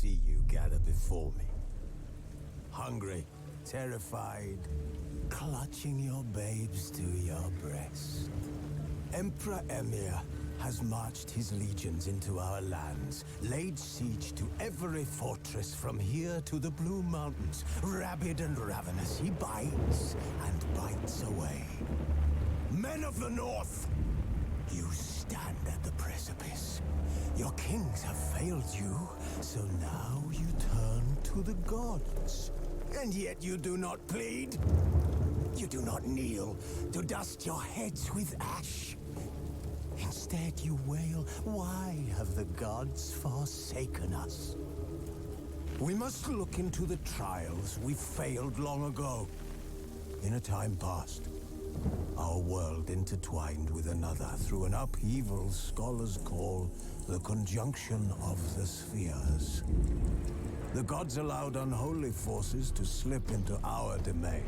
see you gather before me. Hungry, terrified, clutching your babes to your breast. Emperor Emir has marched his legions into our lands, laid siege to every fortress from here to the Blue Mountains. Rabid and ravenous, he bites and bites away. Men of the North, you stand at the precipice. Your kings have failed you, so now you turn to the gods. And yet you do not plead. You do not kneel to dust your heads with ash. Instead you wail, why have the gods forsaken us? We must look into the trials we failed long ago. In a time past, our world intertwined with another through an upheaval scholars call the conjunction of the spheres. The gods allowed unholy forces to slip into our domain.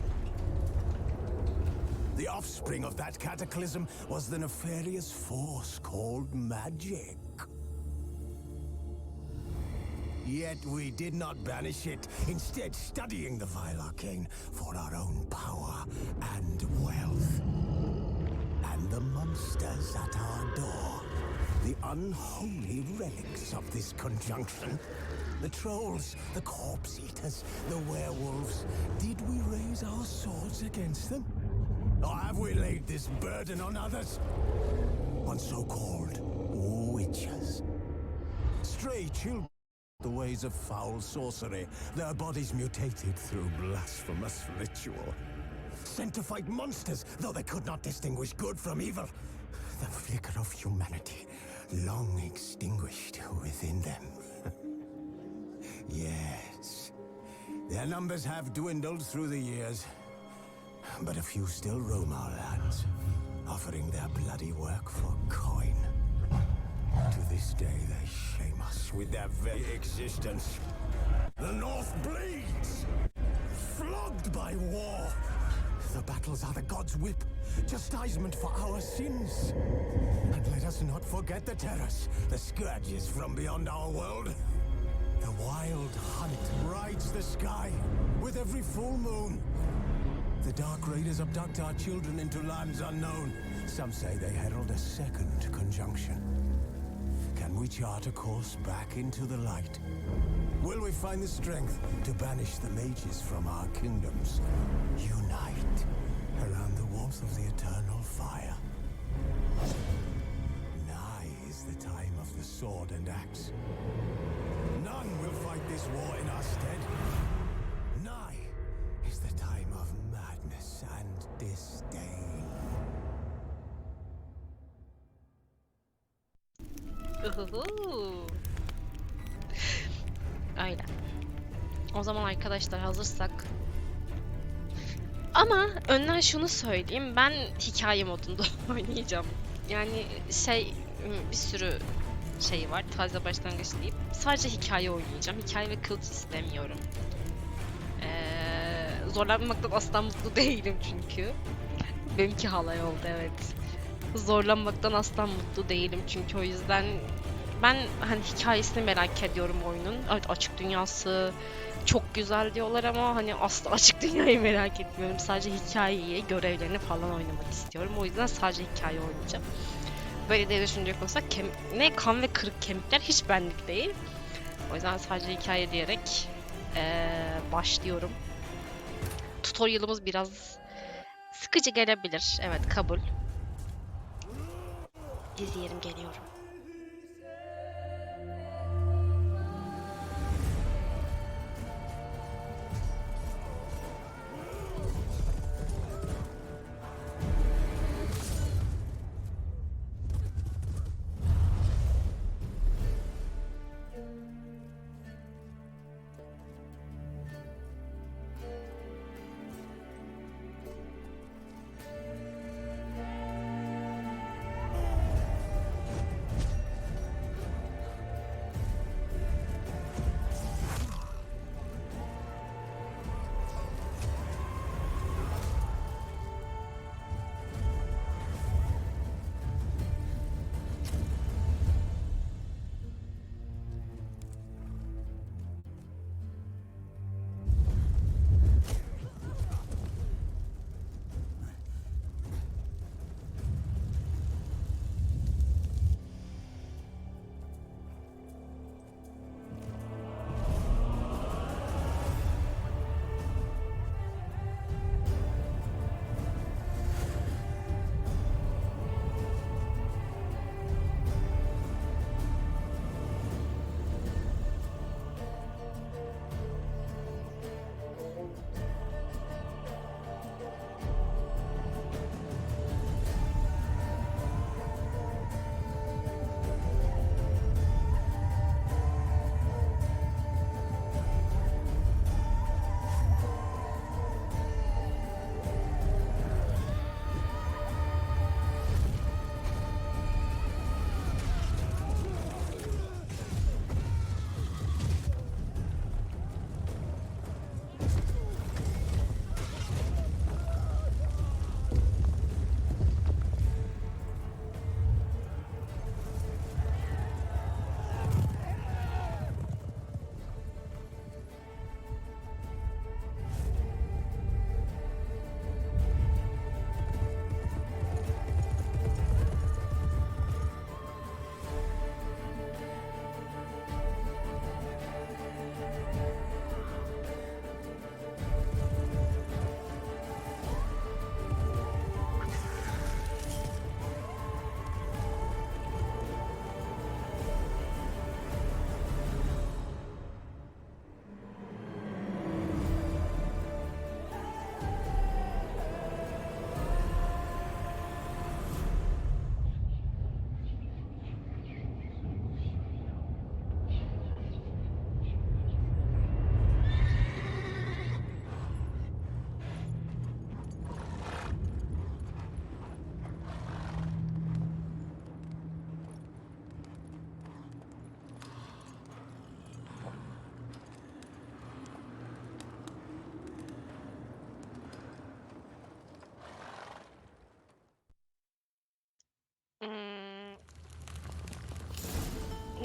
The offspring of that cataclysm was the nefarious force called magic. Yet we did not banish it, instead studying the vile arcane for our own power and wealth. And the monsters at our door, the unholy relics of this conjunction. The trolls, the corpse eaters, the werewolves. Did we raise our swords against them? Or have we laid this burden on others? On so-called witches. Stray children, the ways of foul sorcery, their bodies mutated through blasphemous ritual. Sent to fight monsters, though they could not distinguish good from evil. The flicker of humanity, long extinguished within them. Yes, their numbers have dwindled through the years. But a few still roam our lands, offering their bloody work for coin. To this day, they shame us with their very existence. The North bleeds, flogged by war. The battles are the gods' whip, chastisement for our sins. And let us not forget the terrors, the scourges from beyond our world. The wild hunt rides the sky with every full moon. The Dark Raiders abduct our children into lands unknown. Some say they herald a second conjunction. Can we chart a course back into the light? Will we find the strength to banish the mages from our kingdoms? Unite around the warmth of the eternal fire. Nigh is the time of the sword and axe. None will fight this war in our stead. Nigh is the time of madness and disdain. Aynen. O zaman arkadaşlar hazırsak. Ama önden şunu söyleyeyim. Ben hikaye modunda oynayacağım. Yani bir sürü şey var. Taze başlangıç deyip sadece hikaye oynayacağım. Hikaye ve kılıç istemiyorum. Zorlanmaktan asla mutlu değilim çünkü. Benimki halay oldu, evet. Zorlanmaktan asla mutlu değilim çünkü o yüzden ben hani hikayesini merak ediyorum oyunun. Evet, açık dünyası çok güzel diyorlar ama hani asla açık dünyayı merak etmiyorum. Sadece hikayeyi, görevlerini falan oynamak istiyorum. O yüzden sadece hikaye oynayacağım. Böyle de düşünecek olsak ne kan ve kırık kemikler hiç benlik değil. O yüzden sadece hikaye diyerek başlıyorum. Tutorial'ımız biraz sıkıcı gelebilir. Evet, kabul. İzleyelim, geliyorum.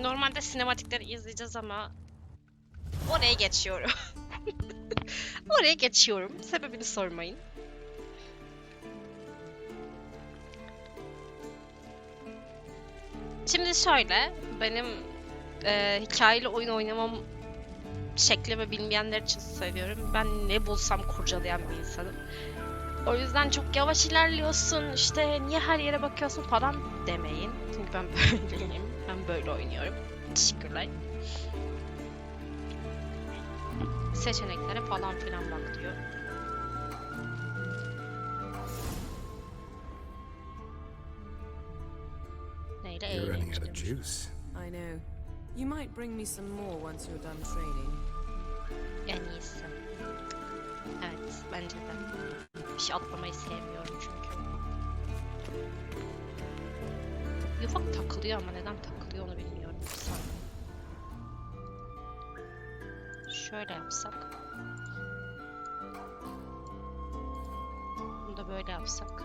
Normalde sinematikleri izleyeceğiz ama oraya geçiyorum. Oraya geçiyorum. Sebebini sormayın. Şimdi şöyle, benim hikayeli oyun oynamam şeklimi bilmeyenler için söylüyorum. Ben ne bulsam kurcalayan bir insanım. O yüzden çok yavaş ilerliyorsun, işte niye her yere bakıyorsun falan demeyin. Çünkü ben böyleyim. Ben böyle oynuyorum. Teşekkürler. Seçeneklere falan filan bak diyor. Neyle You're running out of eğleneceğim. juice. I know. You might bring me some more once you're done training. En iyisi. Evet, bence de. Bir şey atlamayı sevmiyorum çünkü. Ufak takılıyor ama neden takılıyor onu bilmiyorum. Bir saniye. Şöyle yapsak. Bunu da böyle yapsak.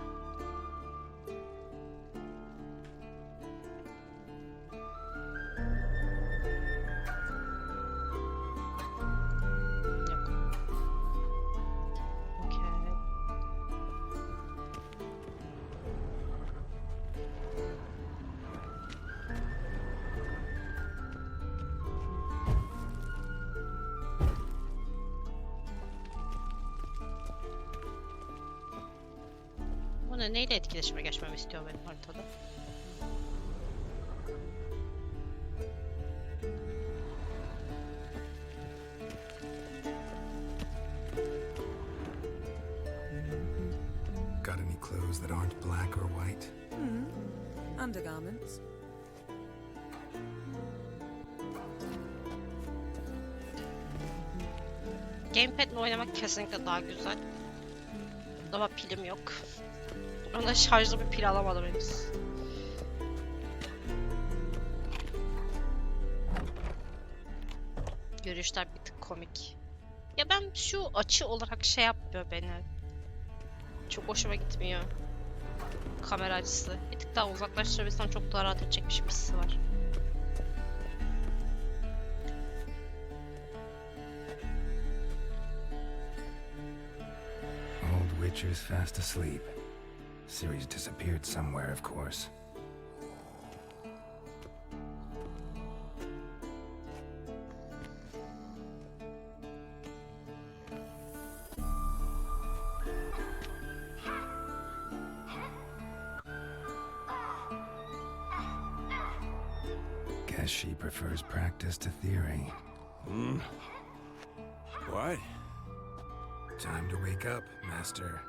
Yok. Okey. Bu ne? Neyle etkileşime geçmemi istiyor benim haritada? Got any clothes that aren't black or white? Undergarments. Gamepad'le oynamak kesinlikle daha güzel. Ama pilim yok. Ona şarjlı bir pil alamadım henüz. Görüşler bir tık komik. Ya ben şu açı olarak şey yapmıyor beni. Çok hoşuma gitmiyor. Kamera açısı. Bir tık daha uzaklaştırabilsem çok daha rahat edecekmiş bir hissi var. Old Witcher's fast asleep. Ciri's disappeared somewhere, of course. Guess she prefers practice to theory. What? Time to wake up, Master.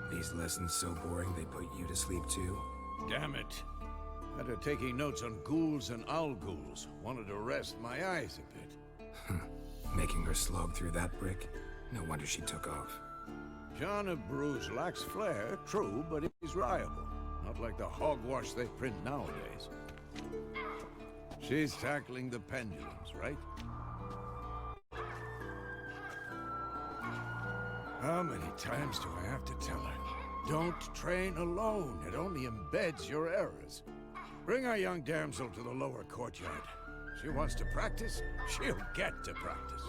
These lessons so boring they put you to sleep too? Damn it. After taking notes on ghouls and owl ghouls, wanted to rest my eyes a bit. Making her slog through that brick? No wonder she took off. John of Bruges lacks flair, true, but he's reliable. Not like the hogwash they print nowadays. She's tackling the pendulums, right? How many times do I have to tell her? Don't train alone. It only embeds your errors. Bring our young damsel to the lower courtyard. She wants to practice, she'll get to practice.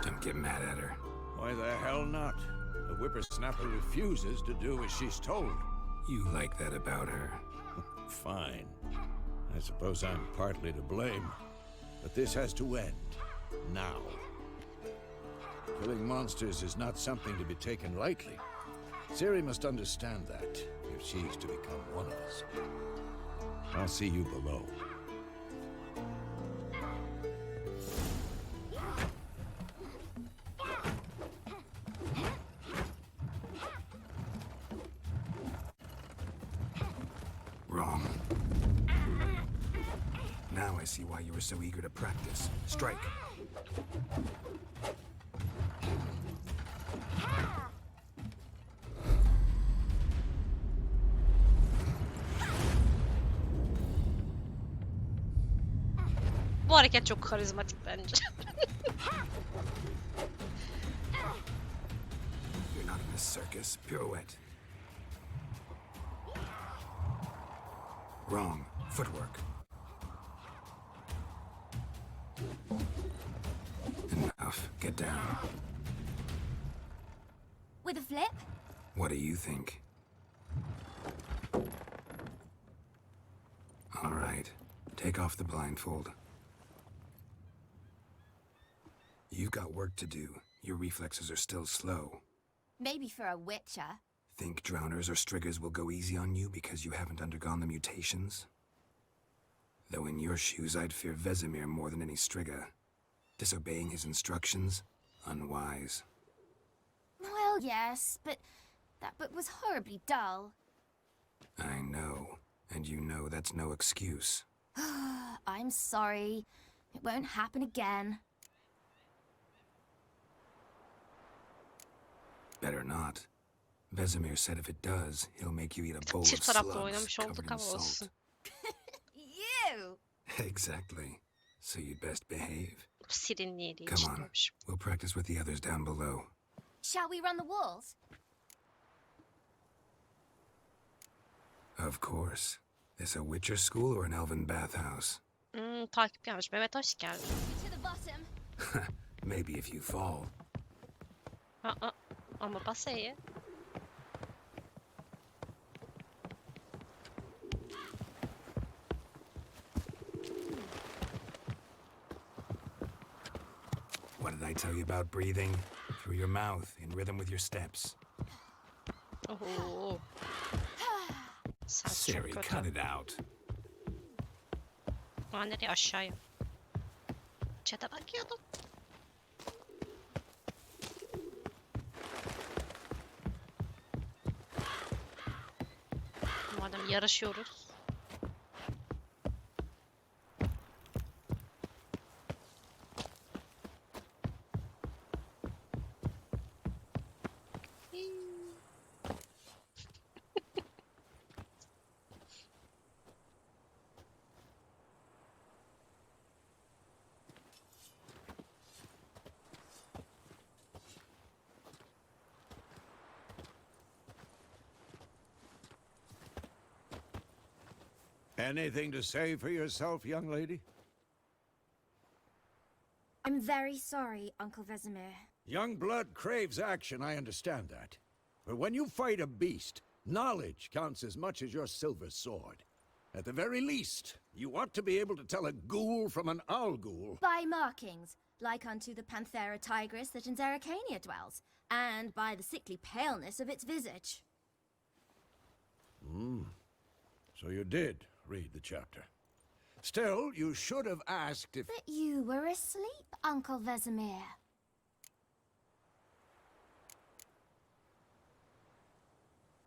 Don't get mad at her. Why the hell not? The whippersnapper refuses to do as she's told. You like that about her. Fine. I suppose I'm partly to blame. But this has to end. Now. Killing monsters is not something to be taken lightly. Ciri must understand that, if she's to become one of us. I'll see you below. Wrong. Now I see why you were so eager to practice. Strike. Bu hareket çok karizmatik bence. You're not in a circus. Pirouette. Wrong. Footwork. Enough. Get down. With a flip? What do you think? All right. Take off the blindfold. You've got work to do. Your reflexes are still slow. Maybe for a witcher. Think drowners or striggers will go easy on you because you haven't undergone the mutations? Though in your shoes, I'd fear Vesemir more than any strigger. Disobeying his instructions? Unwise. Well, yes, but that book was horribly dull. I know. And you know that's no excuse. I'm sorry. It won't happen again. Better not. Vesemir said if it does, he'll make you eat a bowl of Çift taraflı slugs oynamış covered olduk in ama salt. olsun. You! Exactly. So you'd best behave. Sirinliği diye Come on. çıkmamışım. We'll practice with the others down below. Shall we run the walls? Of course. This a Witcher school or an elven bathhouse? Takip gelmiş. Mehmet hoş geldin. To the bottom. Maybe if you fall. Aa, ama bas E'ye. What did I tell you about breathing? Through your mouth, in rhythm with your steps. Oho. Sen Siri, çok cut kötü. it out. Aa, nereye aşağıya? Çete bakıyordum. Madem yarışıyoruz. Anything to say for yourself, young lady? I'm very sorry, Uncle Vesemir. Young blood craves action, I understand that. But when you fight a beast, knowledge counts as much as your silver sword. At the very least, you ought to be able to tell a ghoul from an owl ghoul. By markings, like unto the Panthera tigris that in Zerricania dwells, and by the sickly paleness of its visage. So you did read the chapter. Still, you should have asked if... But you were asleep, Uncle Vesemir.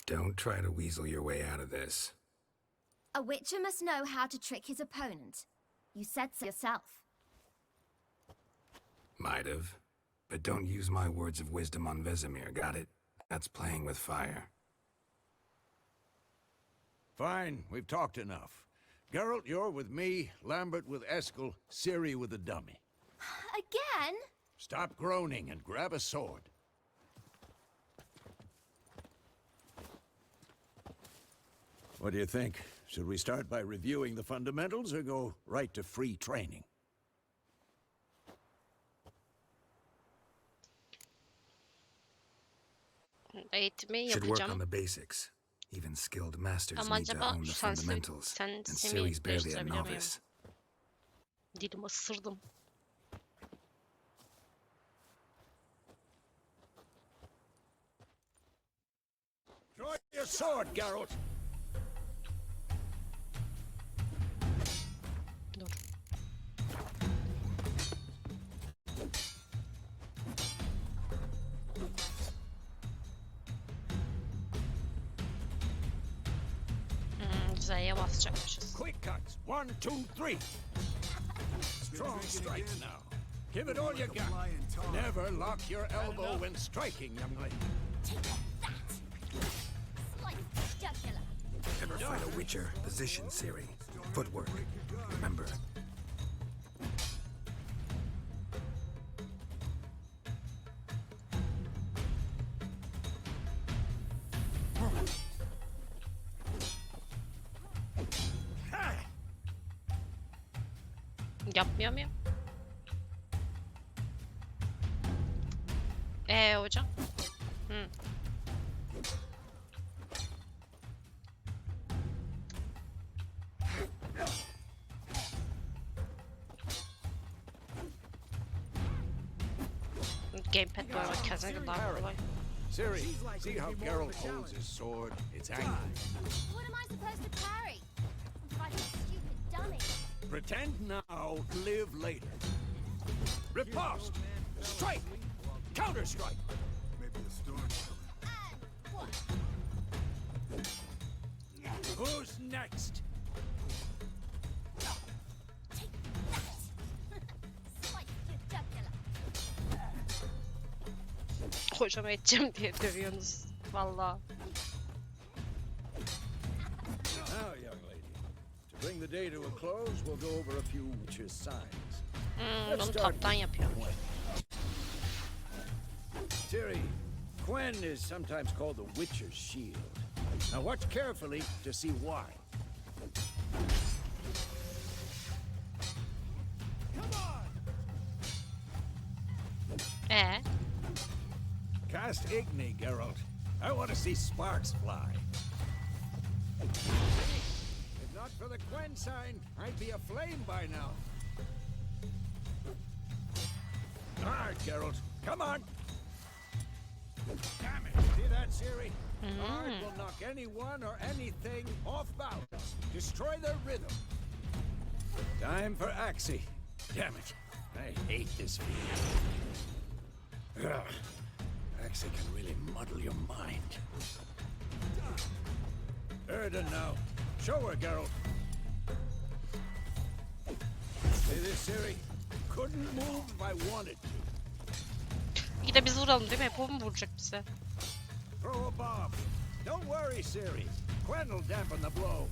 Don't try to weasel your way out of this. A witcher must know how to trick his opponent. You said so yourself. Might have. But don't use my words of wisdom on Vesemir, got it? That's playing with fire. Fine, we've talked enough. Geralt, you're with me, Lambert with Eskel, Ciri with the dummy. Again? Stop groaning and grab a sword. What do you think? Should we start by reviewing the fundamentals or go right to free training? Eğitimi Should work on yapacağım. the basics. Even skilled masters Ama need to acaba own the sen fundamentals. And sesimi Ciri's barely a değiştirebiliyor muyum? novice. Dilimi ısırdım. Draw your sword, Geralt! Dur. Z'ye basacakmışız. Quick cuts. 1, 2, 3. Strong strikes now. Give it all you got. Never lock your elbow when striking, young lady. Take that! Slice jugular. Ever fight a Witcher? Position, Ciri. Footwork. Remember. Yapmıyor muyum? Hocam. Hı. Gamepad bu arada kesinlikle daha kolay. Siri, see how Geralt holds his sword? It's angry. What am I supposed to carry? I'm fighting a stupid dummy. Pretend now, live later. Riposte! Strike! Counter-strike! Maybe a storm's And what? Who's next? Take that! Spike your jugular. Hocam edeceğim diye dövüyorsunuz. Valla. Now, young lady, to bring the day to a close, we'll go over a few witches' signs. Bunu taptan yapıyor. Ciri, Quen is sometimes called the Witcher's Shield. Now watch carefully to see why. Cast Igni, Geralt. I want to see sparks fly. If not for the Quen sign, I'd be aflame by now. All right, Geralt, come on. Damn it! See that, Ciri? Art will knock anyone or anything off balance. Destroy their rhythm. Time for Axie. Damn it! I hate this feeling. Ugh. Axie can really muddle your mind. Erden now. Show her, Geralt. See this, Ciri? Couldn't move if I wanted to. İyi de biz vuralım değil mi? Hep o mu vuracak bize? Throw a bomb. Don't worry, Ciri. Quen will dampen the blow.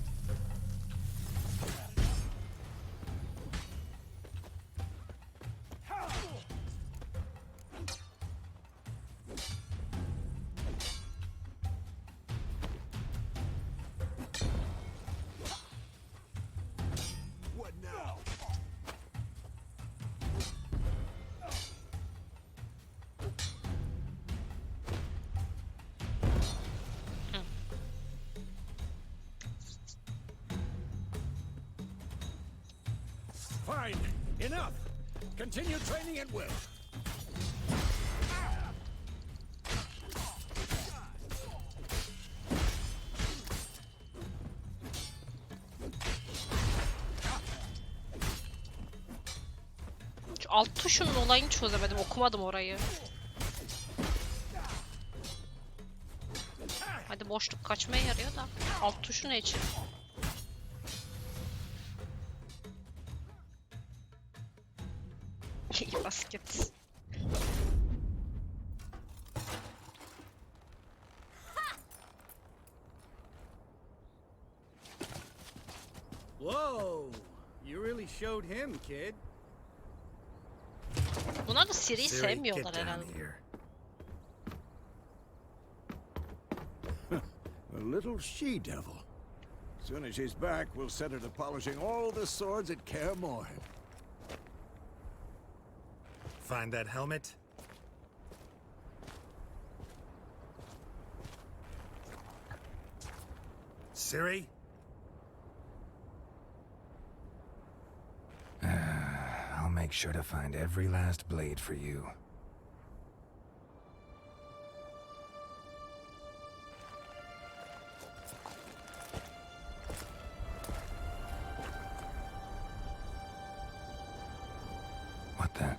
What now? Fine. Enough. Continue training at will. Şu alt tuşunun olayını çözemedim. Okumadım orayı. Hadi boşluk kaçmaya yarıyor da. Alt tuşu ne için? İyi basket. Whoa! You really showed him, kid. Bunlar da Siri'yi Ciri, sevmiyorlar get down herhalde. here. A little she-devil. As soon as she's back, we'll set her to polishing all the swords at Kaer Morhen. Find that helmet? Ciri? I'll make sure to find every last blade for you. What the?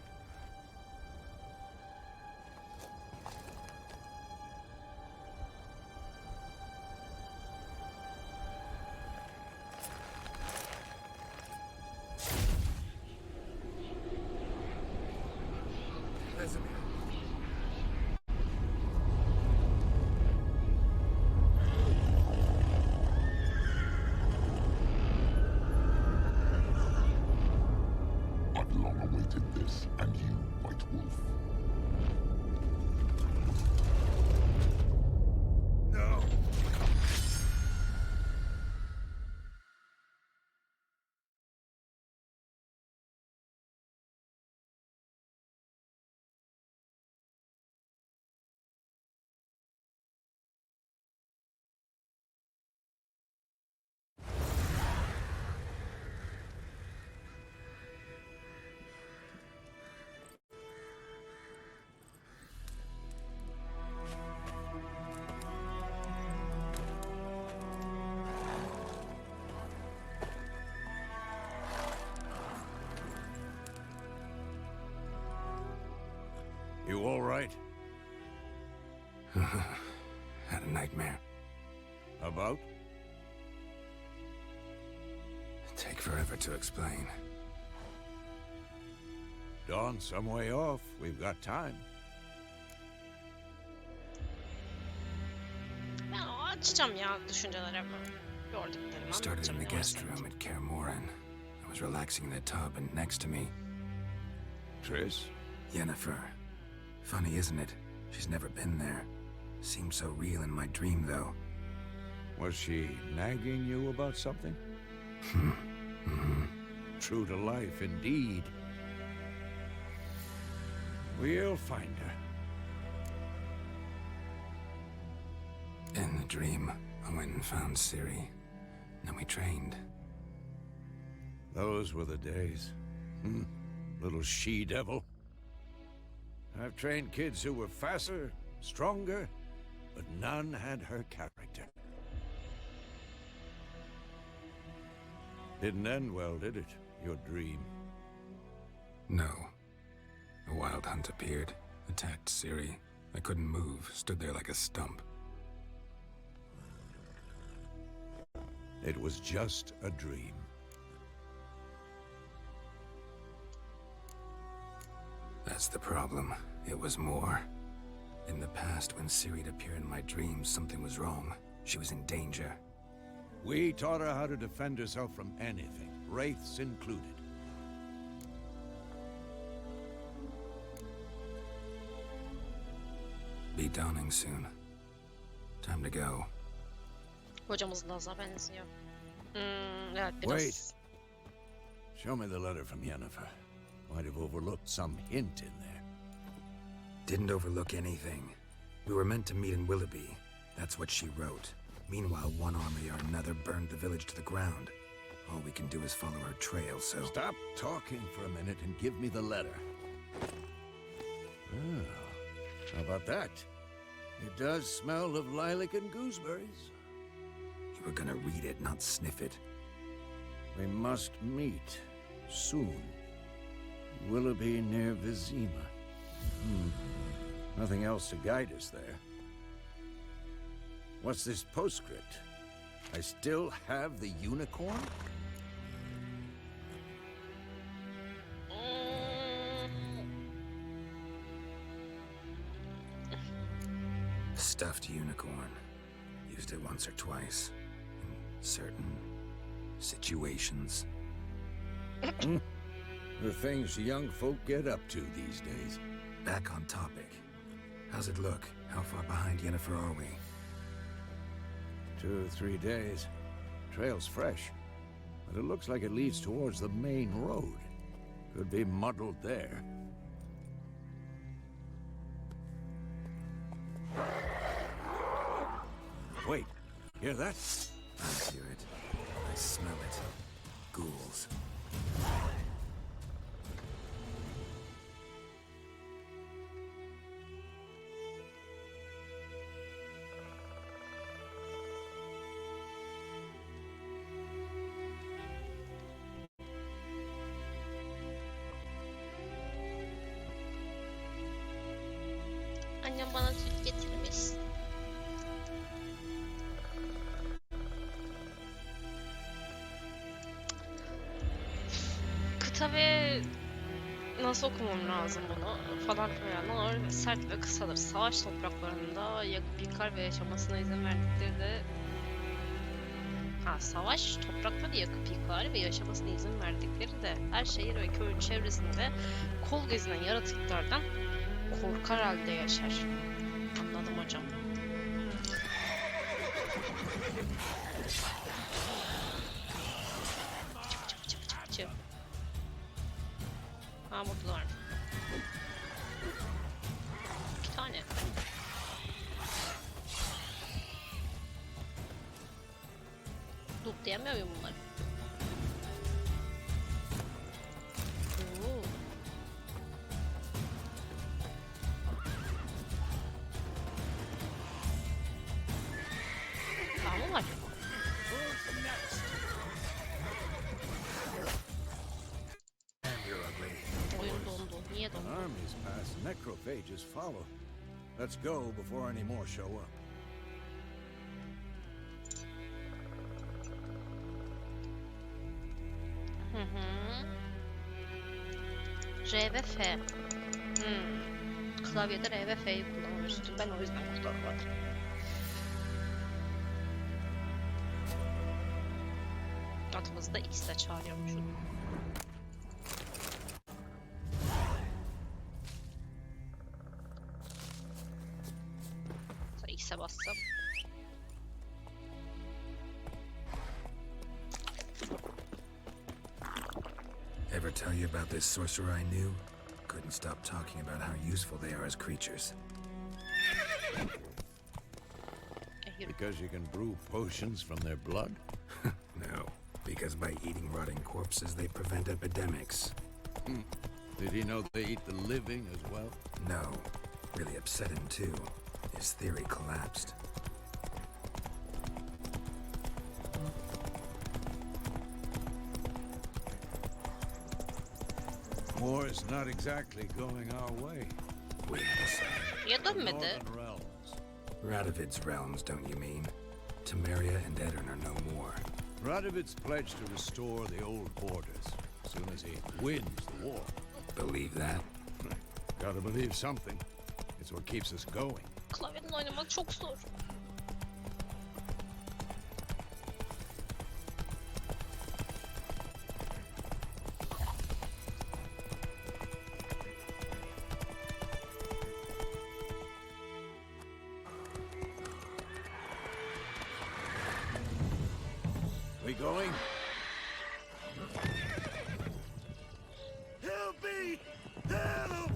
I've long awaited this, and you, White Wolf. You all right? Had a nightmare. About? Take forever to explain. Dawn some way off. We've got time. Ben açacağım ya düşüncelerimi. Gördüklerimi Started in anlatacağım. the guest yavaş yavaş. room at Kermoran. I was relaxing in the tub, and next to me, Triss? Yennefer. Funny, isn't it? She's never been there. Seemed so real in my dream, though. Was she nagging you about something? True to life, indeed. We'll find her. In the dream, I went and found Ciri. Then we trained. Those were the days. Little she-devil. I've trained kids who were faster, stronger, but none had her character. Didn't end well, did it? Your dream? No. A wild hunt appeared, attacked Ciri. I couldn't move, stood there like a stump. It was just a dream. That's the problem. It was more. In the past, when Ciri'd appear in my dreams, something was wrong. She was in danger. We taught her how to defend herself from anything, wraiths included. Be dawning soon. Time to go. Hocamız Laz'a benziyor. Evet biraz. Wait. Show me the letter from Yennefer. Might have overlooked some hint in there. Didn't overlook anything. We were meant to meet in Willoughby. That's what she wrote. Meanwhile, one army or another burned the village to the ground. All we can do is follow her trail, so... Stop talking for a minute and give me the letter. Oh, how about that? It does smell of lilac and gooseberries. You were gonna read it, not sniff it. We must meet soon. Willoughby near Vizima. Nothing else to guide us there. What's this postscript? I still have the unicorn? Stuffed unicorn. Used it once or twice. In certain situations. The things young folk get up to these days. Back on topic. How's it look? How far behind Yennefer are we? 2 or 3 days. Trail's fresh, but it looks like it leads towards the main road. Could be muddled there. Wait, hear that? I hear it. I smell it. Ghouls. Annem bana süt getirmiş. Kıta ve nasıl okumam lazım bunu falan filan. Onlar sert ve kısadır. Savaş topraklarında yakıp yıkar ve yaşamasına izin verdikleri de savaş toprakları yakıp yıkar ve yaşamasına izin verdikleri de her şehir ve köyün çevresinde kol gezinen yaratıklardan korkar halde yaşar. Anladım hocam. Çık. Buradalar. 2 tane. Lootlayamıyor muyum bunları? Oo. Tamam var. Oyun dondu. Niye dondu? armies pass, necrophages follow. Let's go before any more show up. R ve F. Klavyede R ve F'yi kullanıyorsun. Ben o yüzden kullanmadım. Atımızı da X ile çağırıyormuşum. X'e bastım. Ever tell you about this sorcerer I knew? Couldn't stop talking about how useful they are as creatures. Because you can brew potions from their blood? No, because by eating rotting corpses they prevent epidemics. Did he know they eat the living as well? No, really upset him too. His theory collapsed. War is not exactly going our way. We have a sign. Ya dönmedi. Northern realms. Radovid's realms, don't you mean? Temeria and Edirn are no more. Radovid's pledged to restore the old borders as soon as he wins the war. Believe that? Gotta believe something. It's what keeps us going. Klavyenin oynamak çok zor. We going? Help me! Help!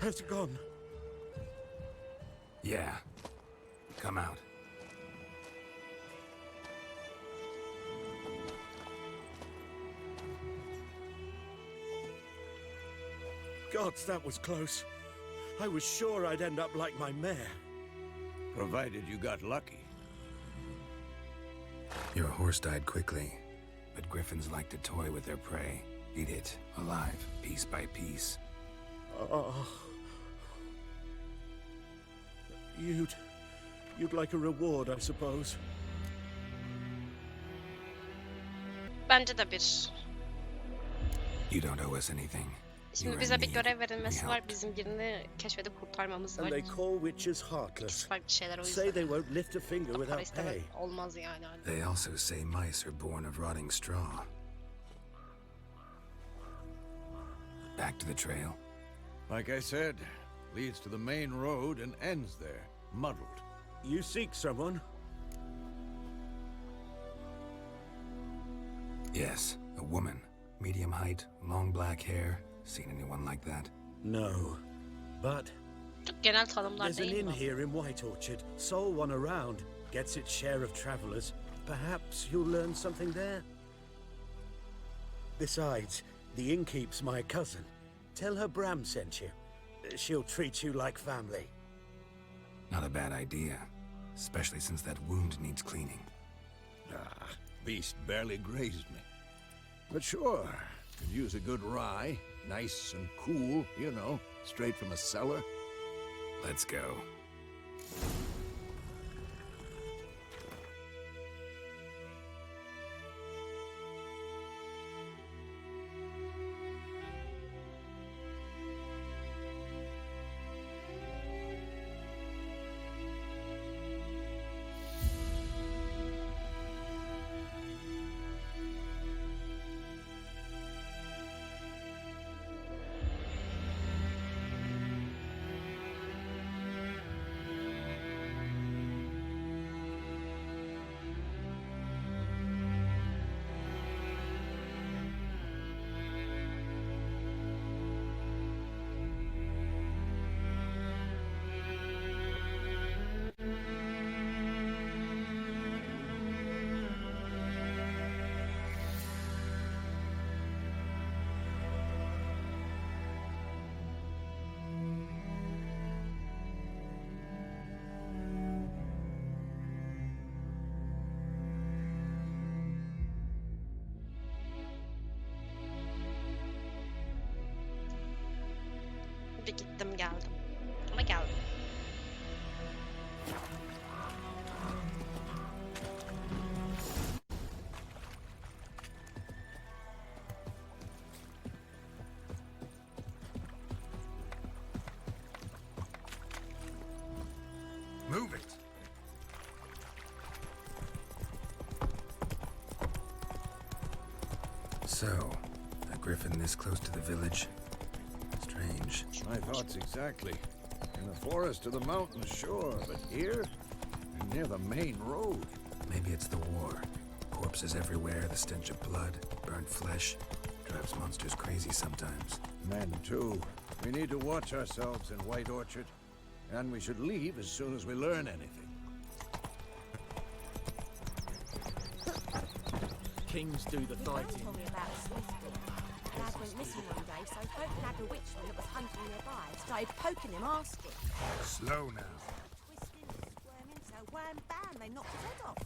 Has it gone? Yeah. Come out. Gods, that was close. I was sure I'd end up like my mare. Provided you got lucky. Your horse died quickly, but griffins like to toy with their prey. Eat it, alive, piece by piece. Oh. You'd like a reward, I suppose. Bence de bir. You don't owe us anything. Şimdi You're bize in bir need. görev verilmesi We var. helped. Bizim birini keşfedip kurtarmamız var. And they call witches İkisi heartless. farklı şeyler o Say yüzden. they won't lift a finger Para without istemek pay. olmaz yani. They also say mice are born of rotting straw. Back to the trail. Like I said, leads to the main road and ends there, muddled. You seek someone? Yes, a woman. Medium height, long black hair. Seen anyone like that? No. But Çok genel tanımlar there's an değil inn mi? here in White Orchard. Sole one around. Gets its share of travelers. Perhaps you'll learn something there. Besides, the innkeep's my cousin. Tell her Bram sent you. She'll treat you like family. Not a bad idea. Especially since that wound needs cleaning. Beast barely grazed me. But sure, could use a good rye. Nice and cool, you know, straight from a cellar. Let's go. Bir gittim geldim. Ama geldim. Move it! So, a griffin this close to the village? Strange. My thoughts exactly. In the forest or the mountains, sure, but here? Near the main road. Maybe it's the war. Corpses everywhere, the stench of blood, burnt flesh. Drives monsters crazy sometimes. Men, too. We need to watch ourselves in White Orchard. And we should leave as soon as we learn anything. Kings do the fighting. Told me about a Swiss boy. Dad went missing one day, so folk had a witchman that was hunting nearby. Started poking him, asking. Slow now. Twisting and squirming, so wham bam, they knocked his head off.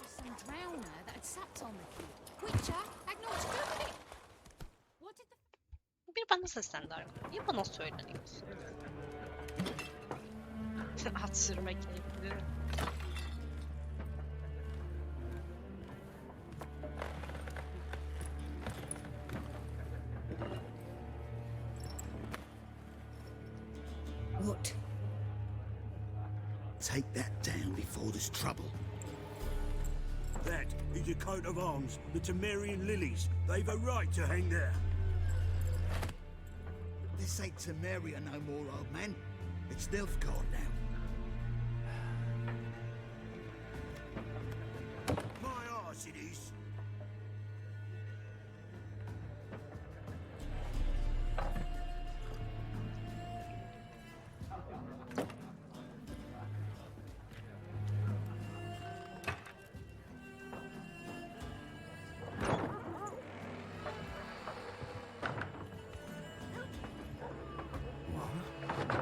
Some drowner that had sapped on the kid. Witcher had not to do with it. What did the Bir bana seslendi arkadaşlar. Niye bana söyleniyorsun? At sürmek keyifli. What? Take that down before there's trouble. That is a coat of arms, the Temerian lilies. They've a right to hang there. This ain't Temeria no more, old man. It's Nilfgaard now. My arse it is.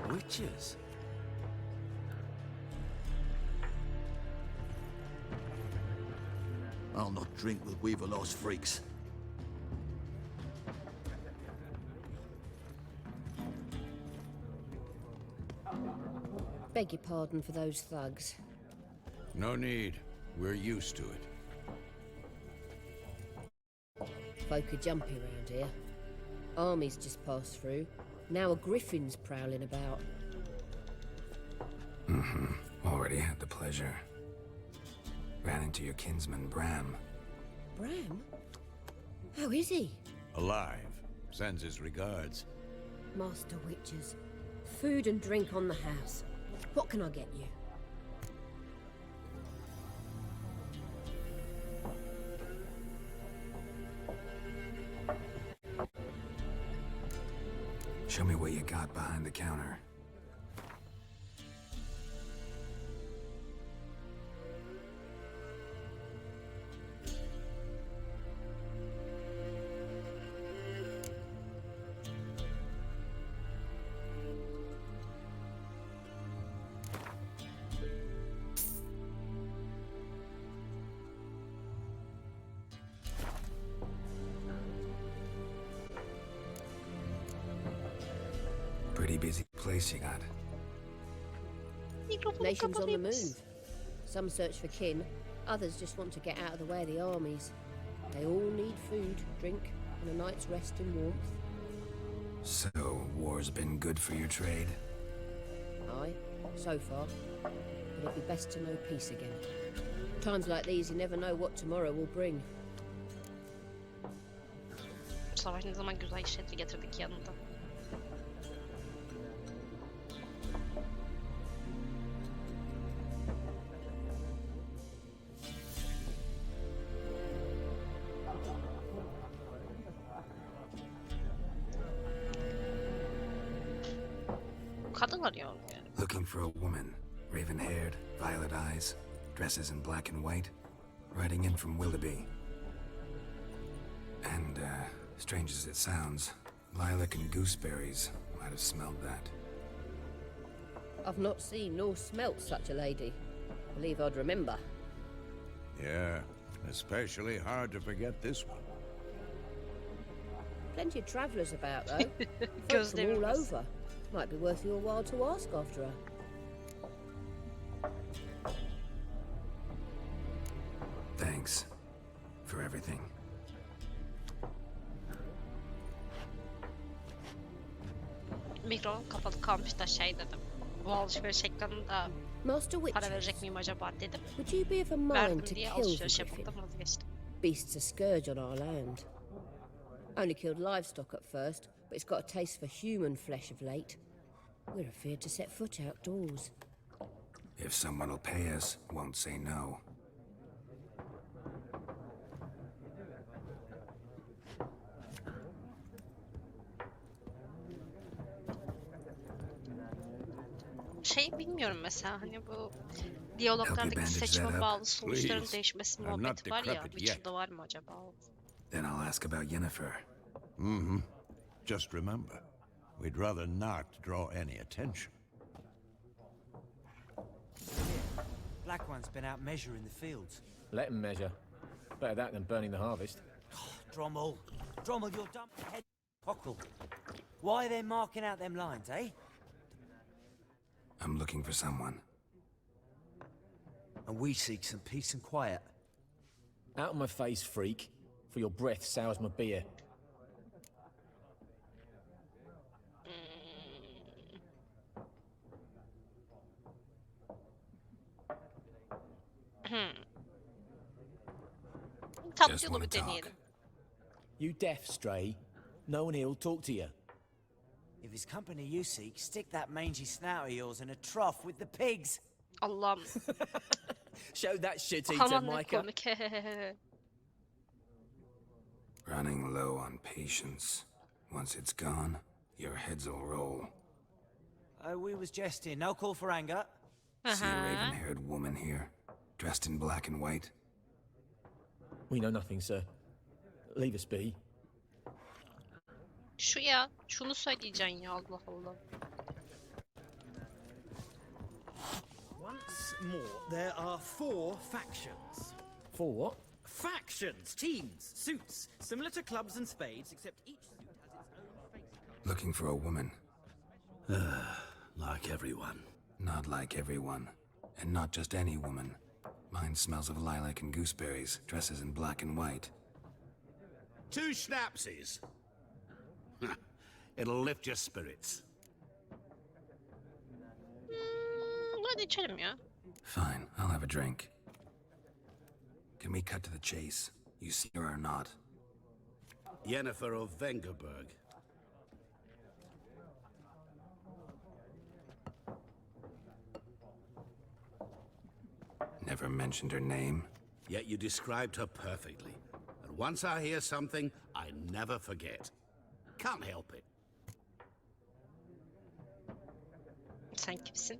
Witches? I'll not drink with Weaverlost freaks. Beg your pardon for those thugs. No need. We're used to it. Folk are jumpy round here. Armies just passed through. Now a griffin's prowling about. Already had the pleasure. Ran into your kinsman, Bram. Bram? How is he? Alive. Sends his regards. Master Witches. Food and drink on the house. What can I get you? Show me what you got behind the counter. Pretty busy place you got. Nations on the move. Some search for kin, others just want to get out of the way of the armies. They all need food, drink, and a night's rest in warmth. So, war's been good for your trade? Aye, so far. But it'd be best to know peace again. Times like these, you never know what tomorrow will bring. Savaş ne zaman güzel işleri getirdik yanında. Kadın arıyorum yani. Looking for a woman. Raven-haired, violet eyes, dresses in black and white. Riding in from Willoughby. And, strange as it sounds, lilac and gooseberries might have smelled that. I've not seen nor smelt such a lady. Believe I'd remember. Yeah, especially hard to forget this one. Plenty of travellers about, though. Folk from Gözlerimiz. all over. Might be worth your while to ask after her. Thanks for everything. Mikro kapalı kalmış da şey dedim. Bu alışveriş ekranında Master para Witches, verecek miyim acaba dedim. would you be of a mind Verdim to diye kill the alışveriş griffin? yapmaktan vazgeçtim. Beast's a scourge on our land. Only killed livestock at first, but it's got a taste for human flesh of late. We're afeard to set foot outdoors. If someone will pay us, won't say no. Şey bilmiyorum mesela hani bu diyaloglardaki seçime bağlı sonuçların Please. değişmesi I'm not muhabbeti var ya. decrepit yet. Witcher'da var mı acaba o? Then I'll ask about Yennefer. Just remember, we'd rather not draw any attention. Black one's been out measuring the fields. Let him measure. Better that than burning the harvest. Drommel. Drommel, you're dumb head cockle. Why are they marking out them lines, eh? I'm looking for someone. And we seek some peace and quiet. Out of my face, freak. For your breath sours my beer. Tatlı Just yolu wanna bir talk. deneyelim. You deaf, stray. No one here'll talk to you. If it's company you seek, stick that mangy snout of yours in a trough with the pigs. Allah'ım. Show that shit eater, Aman ne Micah. komik. Running low on patience. Once it's gone, your heads will roll. Oh, we was jesting. No call for anger. See a raven-haired woman here, dressed in black and white? We know nothing, sir. Leave us be. Şu ya. Şunu söyleyeceksin ya Allah Allah. Once more, there are 4 factions. For what? Factions, teams, suits, similar to clubs and spades, except each suit has its own face. Looking for a woman. Like everyone. Not like everyone. And not just any woman. Mine smells of lilac and gooseberries, dresses in black and white. 2 schnapsies. It'll lift your spirits. Hadi içelim ya. Fine, I'll have a drink. Can we cut to the chase? You see her or not? Yennefer of Vengerberg. Never mentioned her name. Yet you described her perfectly. And once I hear something, I never forget. Can't help it. Sen kimsin?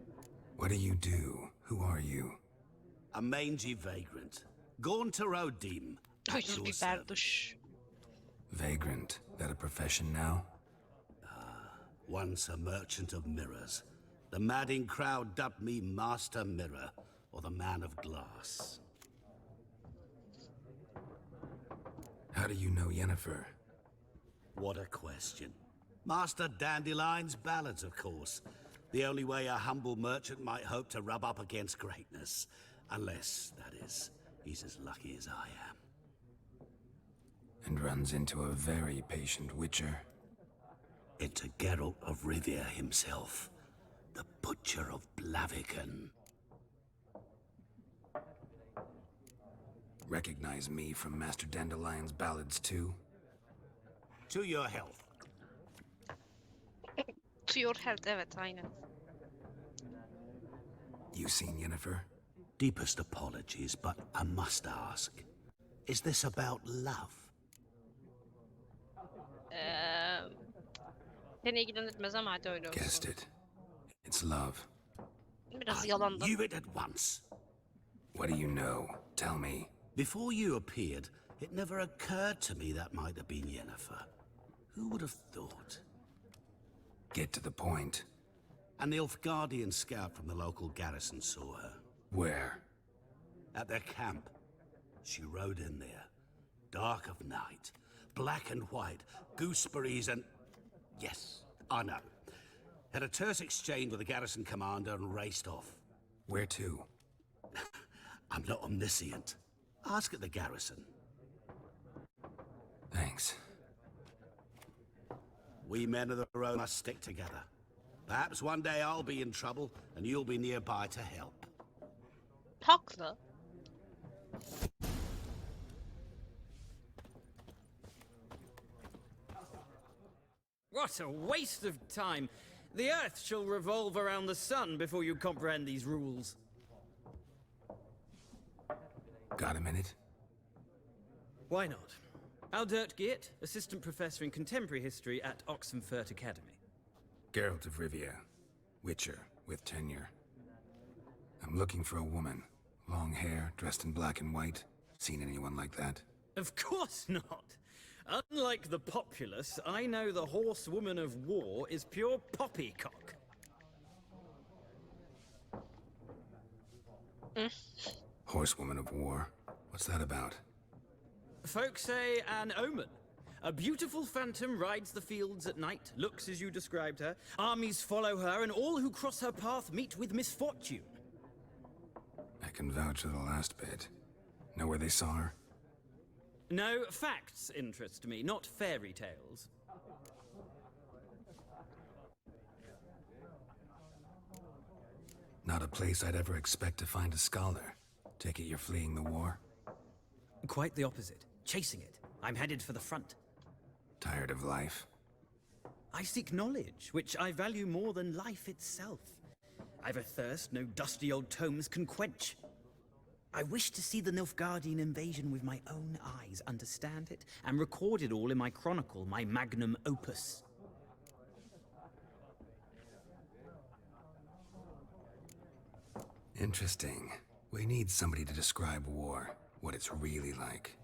What do you do? Who are you? A mangy vagrant. Gone to Rodim. Ucuz bir berduş. Vagrant. That a profession now? Once a merchant of mirrors. The madding crowd dubbed me Master Mirror, or the Man of Glass. How do you know Yennefer? What a question. Master Dandelion's ballads, of course. The only way a humble merchant might hope to rub up against greatness. Unless, that is, he's as lucky as I am. And runs into a very patient witcher. Into Geralt of Rivia himself. The Butcher of Blaviken. Recognize me from Master Dandelion's ballads too? To your health. To your health, evet aynen. You seen Yennefer? Deepest apologies, but I must ask. Is this about love? Beni ilgilendirmez ama hadi öyle olsun. Guessed it. It's love. Biraz yalandan. I knew it at once. What do you know? Tell me. Before you appeared, it never occurred to me that might have been Yennefer. Who would have thought? Get to the point. An Nilfgaardian scout from the local garrison saw her. Where? At their camp. She rode in there, dark of night, black and white, gooseberries and... Yes, I know. Had a terse exchange with the garrison commander and raced off. Where to? I'm not omniscient. Ask at the garrison. Thanks. We men of the road must stick together. Perhaps one day I'll be in trouble and you'll be nearby to help. Haklı. What a waste of time! The Earth shall revolve around the sun before you comprehend these rules. Got a minute? Why not? Aldert Geert, Assistant Professor in Contemporary History at Oxenfurt Academy. Geralt of Rivia, Witcher, with tenure. I'm looking for a woman. Long hair, dressed in black and white. Seen anyone like that? Of course not! Unlike the populace, I know the horsewoman of war is pure poppycock. Horsewoman of war? What's that about? Folk say an omen. A beautiful phantom rides the fields at night, looks as you described her. Armies follow her, and all who cross her path meet with misfortune. I can vouch for the last bit. Know where they saw her? No, facts interest me, not fairy tales. Not a place I'd ever expect to find a scholar. Take it you're fleeing the war? Quite the opposite. Chasing it. I'm headed for the front. Tired of life? I seek knowledge, which I value more than life itself. I've a thirst no dusty old tomes can quench. I wish to see the Nilfgaardian invasion with my own eyes, understand it, and record it all in my chronicle, my magnum opus. Interesting. We need somebody to describe war, what it's really like.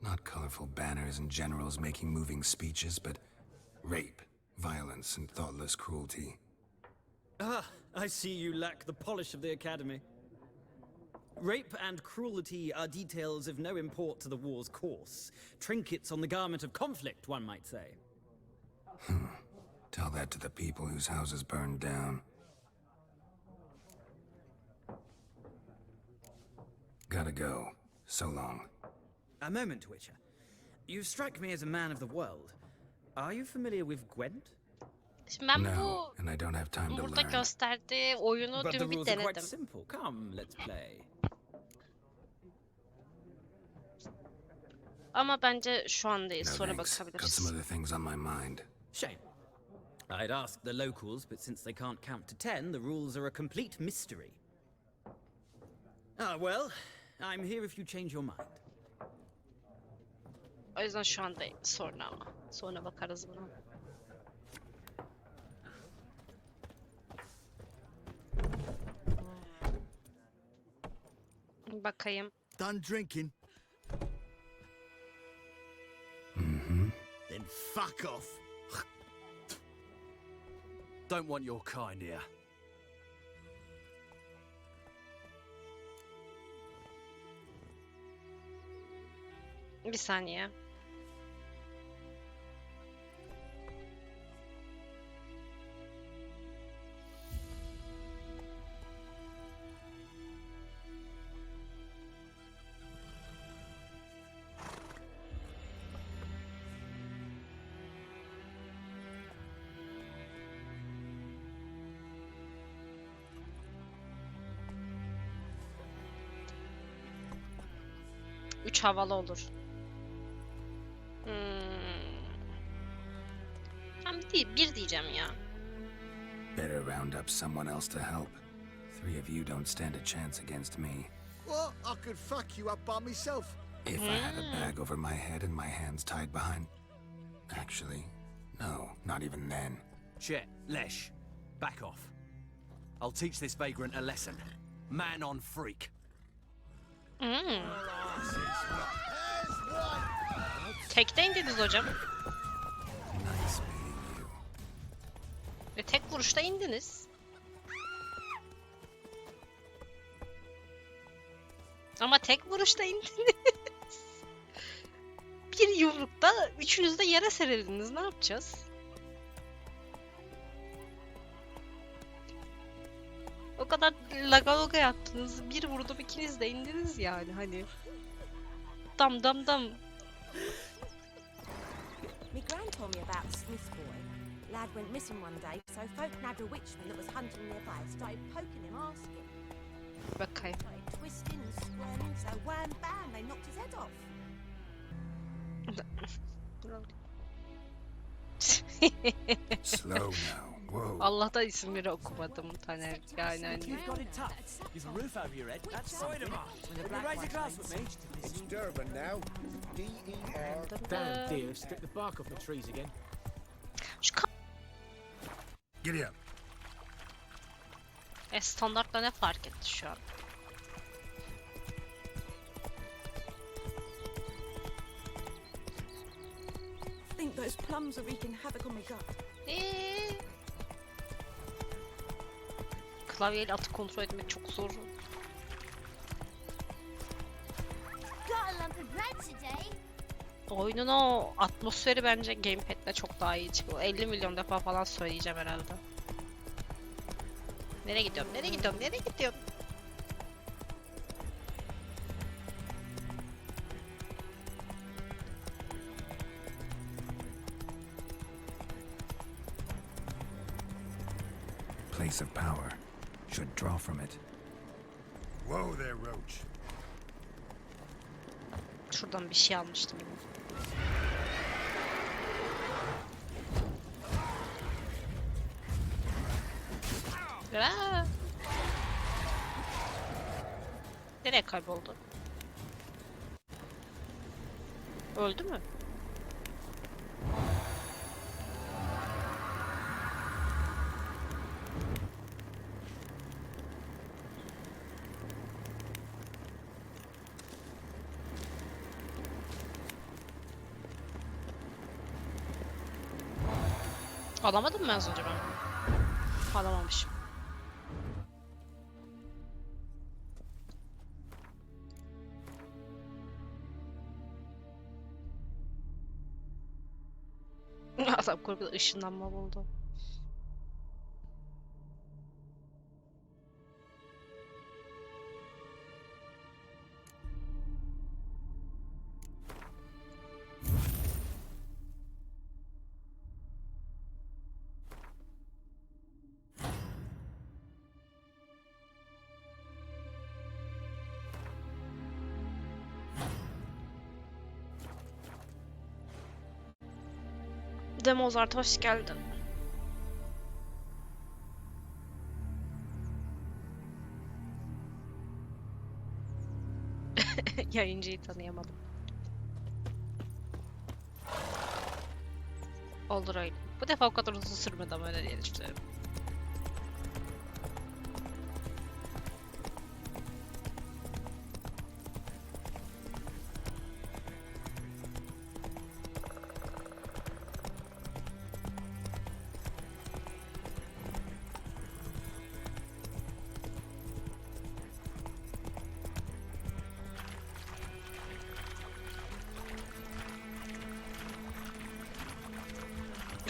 Not colorful banners and generals making moving speeches, but rape, violence, and thoughtless cruelty. Ah, I see you lack the polish of the Academy. Rape and cruelty are details of no import to the war's course. Trinkets on the garment of conflict, one might say. Tell that to the people whose houses burned down. Gotta go. So long. A moment, Witcher. You strike me as a man of the world. Are you familiar with Gwent? Şimdi ben No, bu and I don't have time to burada learn. gösterdiği oyunu But the dün bir rules are quite denedim. simple. Come, let's play. Ama bence şu an değil, No sonra thanks. Got some bakabiliriz. other things on my mind. Shame. I'd ask the locals, but since they can't count to 10, the rules are a complete mystery. Ah, well, I'm here if you change your mind. O yüzden şu an değil, sonra ama. Sonra bakarız buna. Bakayım. Done drinking? Mm-hmm. Then fuck off. Don't want your kind here. Bir saniye. Üç havalı olur. Ben bir diyeceğim ya. Better round up someone else to help. Three of you don't stand a chance against me. What? I could fuck you up by myself. If I had a bag over my head and my hands tied behind... Actually, no, not even then. Chet, Lesh, back off. I'll teach this vagrant a lesson. Man on freak. Tekte indiniz hocam. Nice meeting you. Ve tek vuruşta indiniz. Ama tek vuruşta indiniz. bir yumrukta üçünüz de yere serildiniz. Ne yapacağız? O kadar laga yaptınız. Bir vurdum ikiniz de indiniz yani hani. Dam dam dam. My gran told me about Smith's boy. Lad went missing one day, so folk nabbed a witchman that was hunting nearby. Started poking him, asking. Bakayım. Started twisting and squirming, so wham bam, they knocked his head off. Slow now. Whoa. Allah'tan isimleri okumadım Taner. Yani hani. You've got it tough. You've a roof over your head. That's something. Will you raise a glass with me? It's Durban now. D-E-R. Damn deer, strip the bark off the trees again. Şu Giddy up. standartla ne fark etti şu an? I think those plums are wreaking havoc on my gut. Klavyeyle atı kontrol etmek çok zor. Got a lump of bread today. Oyunun o atmosferi bence gamepad'le çok daha iyi çıkıyor. 50 milyon defa falan söyleyeceğim herhalde. Nereye gidiyorum? Nereye gidiyorum? Nereye gidiyorum? Place of power. Should draw from it. Whoa there, Roach. Şuradan bir şey almıştım. Aa! Nereye kayboldu? Öldü mü? Alamadım mı az önce ben? Alamamışım. Adam korkuda ışınlanma buldu. Mozart hoş geldin. Yayıncıyı tanıyamadım. Olur öyle. Bu defa o kadar uzun sürmedi ama öyle diye düşünüyorum.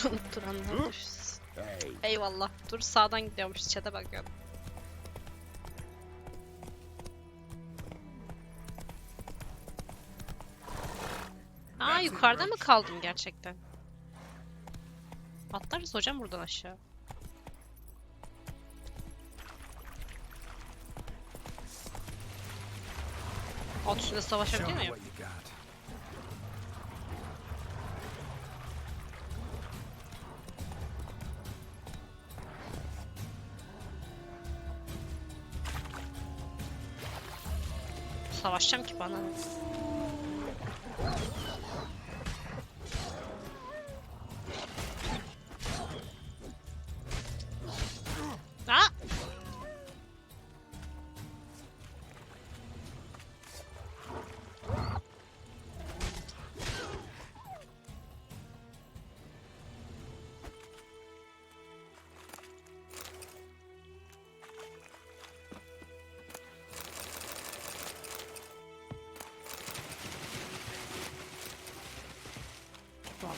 Unutturanlar düşsün. Eyvallah. Dur sağdan gidiyormuş. Chat'e bakıyorum. Aa yukarıda mı kaldım gerçekten? Atlarız hocam buradan aşağı. At üstünde savaşabiliyor muyum? Savaşacağım ki bana. Aa!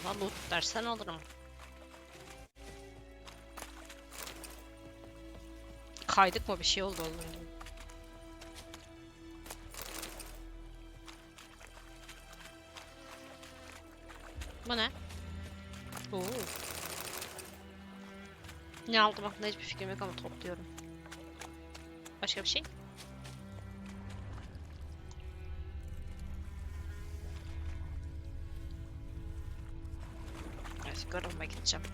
Valla loot dersen alırım. Kaydık mı, bir şey oldu oğlum. Bu ne? Oo. Ne aldım aklımda hiçbir fikrim yok ama topluyorum. Başka bir şey? Evet, görünme gideceğim.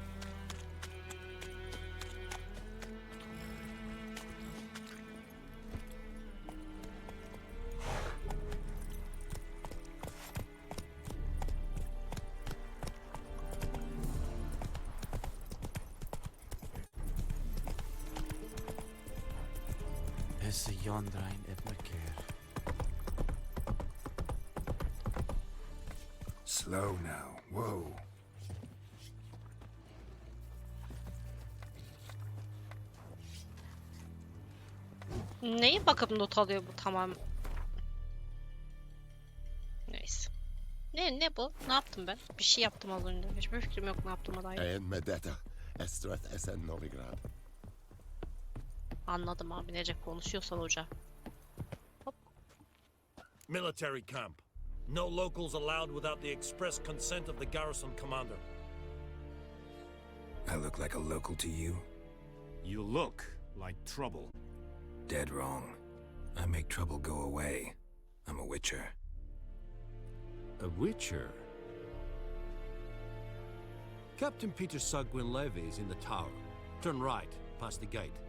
Esse Jondrain et Merker. Slow now. Whoa. Neyi bakıp not alıyor bu, tamam. Neyse. Ne bu? Ne yaptım ben? Bir şey yaptım az önce. Hiçbir fikrim yok ne yaptığıma dair. En medeta estret esen Novigrad. Anladım abi, nece konuşuyorsan hoca. Military camp. No locals allowed without the express consent of the garrison commander. I look like a local to you? You look like trouble. Dead wrong. I make trouble go away. I'm a witcher. A witcher? Captain Peter Sugwin Levy is in the tower. Turn right, past the gate.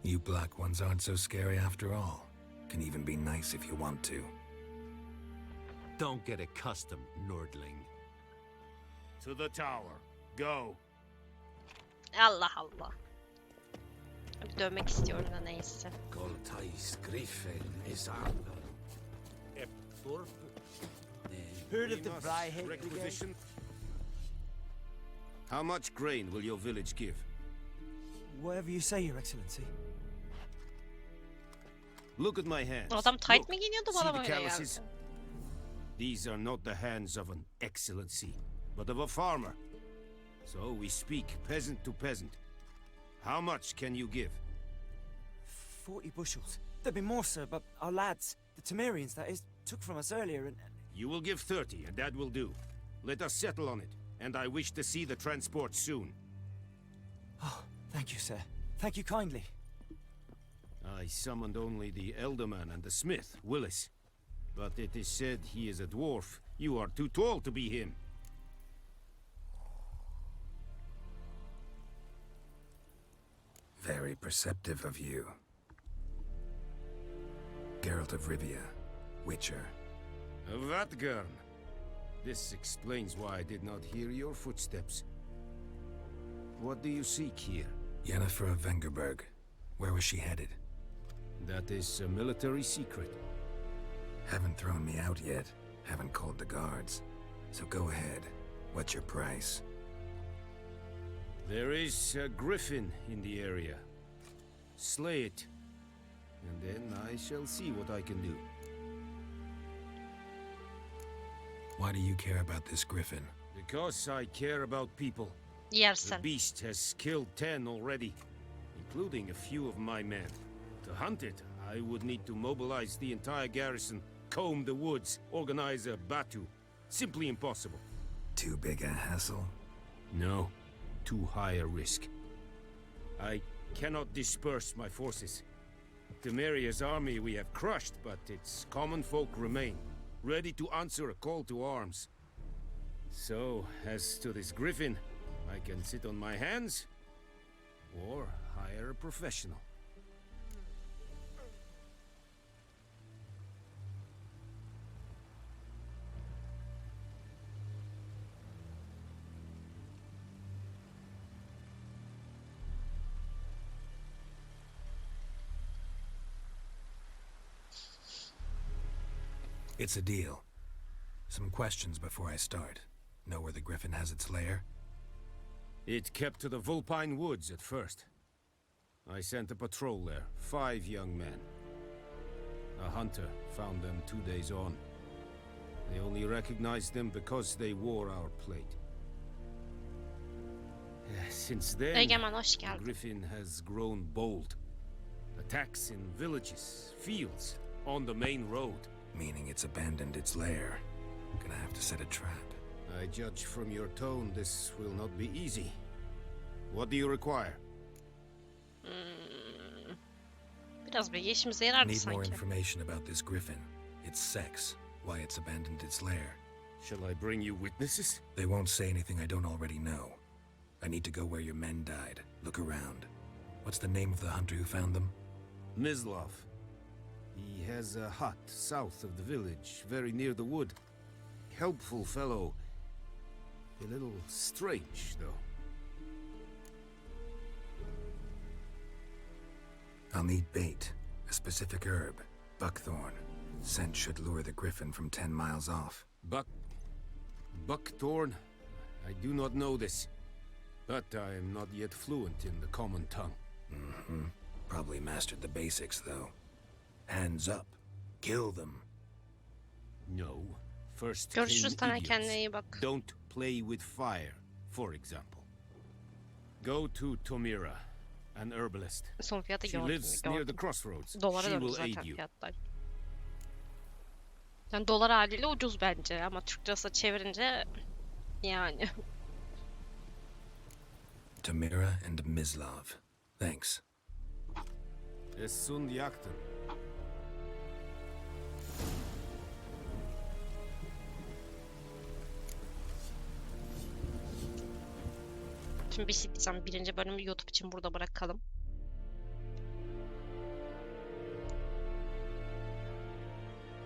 You black ones aren't so scary after all. Can even be nice if you want to. Don't get accustomed, nerdling. To the tower. Go. Allah Allah. Bir dövmek istiyorum da neyse. Goltais Griffin is under. Heard of the Bryhead requisition? How much grain will your village give? Whatever you say, Your Excellency. Look at my hands. Adam tight Look. mi giyiniyordu See bana the böyle ya? calluses? These are not the hands of an excellency, but of a farmer. So we speak peasant to peasant. How much can you give? 40 bushels. There'd be more, sir, but our lads, the Temerians, that is, took from us earlier and... You will give 30, and that will do. Let us settle on it, and I wish to see the transport soon. Oh, thank you, sir. Thank you kindly. I summoned only the elderman and the smith, Willis. But it is said he is a dwarf. You are too tall to be him. Very perceptive of you. Geralt of Rivia, Witcher. Vatgarn. This explains why I did not hear your footsteps. What do you seek here? Yennefer of Vengerberg. Where was she headed? That is a military secret. Haven't thrown me out yet. Haven't called the guards. So go ahead. What's your price? There is a griffin in the area. Slay it, and then I shall see what I can do. Why do you care about this griffin? Because I care about people. Yersen. The beast has killed 10 already, including a few of my men. To hunt it, I would need to mobilize the entire garrison, comb the woods, organize a batu. Simply impossible. Too big a hassle? No, too high a risk. I cannot disperse my forces. Temeria's army we have crushed, but its common folk remain, ready to answer a call to arms. So, as to this griffin, I can sit on my hands, or hire a professional. It's a deal. Some questions before I start. Know where the griffin has its lair? It kept to the Vulpine Woods at first. I sent a patrol there, 5 young men. A hunter found them 2 days on. They only recognized them because they wore our plate. Since then, Egemen, hoş the geldin. griffin has grown bold. Attacks in villages, fields, on the main road. Meaning it's abandoned its lair. Gonna have to set a trap. I judge from your tone this will not be easy. What do you require? Biraz bilgi işimize yarardı Need more sanki. information about this griffin. Its sex, why it's abandoned its lair. Shall I bring you witnesses? They won't say anything I don't already know. I need to go where your men died. Look around. What's the name of the hunter who found them? Mislav. He has a hut south of the village, very near the wood. Helpful fellow. A little strange, though. I'll need bait, a specific herb, buckthorn. Scent should lure the griffin from 10 miles off. Buckthorn? I do not know this. But I am not yet fluent in the common tongue. Probably mastered the basics, though. Hands up. Kill them. No. First Görüşürüz, came sana kendine idiots. iyi bak. Don't play with fire, for example. Go to Tomira, an herbalist. Son fiyatı She lives near the gördüm. crossroads. Dolara She döndü will aid zaten you. fiyatlar. Yani dolar haliyle ucuz bence ama Türk lirası çevirince yani. Tamira and Mislav. Thanks. Efsunger. Şimdi bir şey diyeceğim. Birinci bölümü YouTube için burada bırakalım.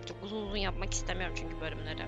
Çok uzun yapmak istemiyorum çünkü bölümleri.